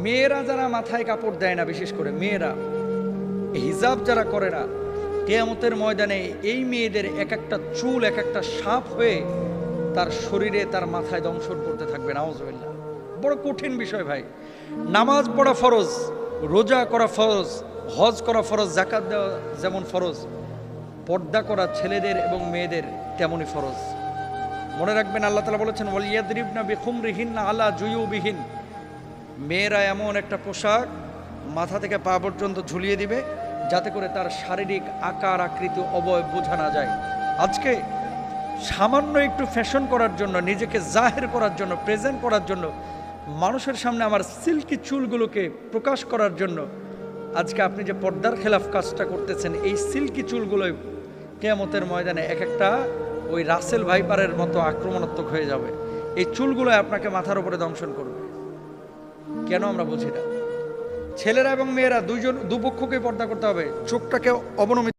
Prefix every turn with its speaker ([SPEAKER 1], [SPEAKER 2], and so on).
[SPEAKER 1] মেয়েরা যারা মাথায় কাপড় দেয় না, বিশেষ করে মেয়েরা হিজাব যারা করে না, কিয়ামতের ময়দানে এই মেয়েদের এক একটা চুল এক একটা সাপ হয়ে তার শরীরে তার মাথায় দংশন করতে থাকবে। নাউজুবিল্লাহ। বড় কঠিন বিষয় ভাই। নামাজ পড়া ফরজ, রোজা করা ফরজ, হজ করা ফরজ, যাকাত দেওয়া যেমন ফরজ, পর্দা করা ছেলেদের এবং মেয়েদের তেমনই ফরজ। মনে রাখবেন আল্লাহ তাআলা বলেছেন ওয়ালিয়াদরিবনা বিখুমরিহিন্না আলা জুয়ুবিহিন, মেয়েরা এমন একটা পোশাক মাথা থেকে পা পর্যন্ত ঝুলিয়ে দিবে যাতে করে তার শারীরিক আকার আকৃতি অবয়ব বোঝা না যায়। আজকে সামান্য একটু ফ্যাশন করার জন্য, নিজেকে জাহের করার জন্য, প্রেজেন্ট করার জন্য, মানুষের সামনে আমার সিল্কি চুলগুলোকে প্রকাশ করার জন্য আজকে আপনি যে পর্দার খেলাফ কাজটা করতেছেন, এই সিল্কি চুলগুলোই কিয়ামতের ময়দানে এক একটা ওই রাসেল ভাইপারের মতো আক্রমণাত্মক হয়ে যাবে। এই চুলগুলো আপনাকে মাথার উপরে দংশন করবে। কেন আমরা বুঝি না? ছেলেরা এবং মেয়েরা দুপক্ষকে পর্দা করতে হবে, চোখটাকে অবনমিত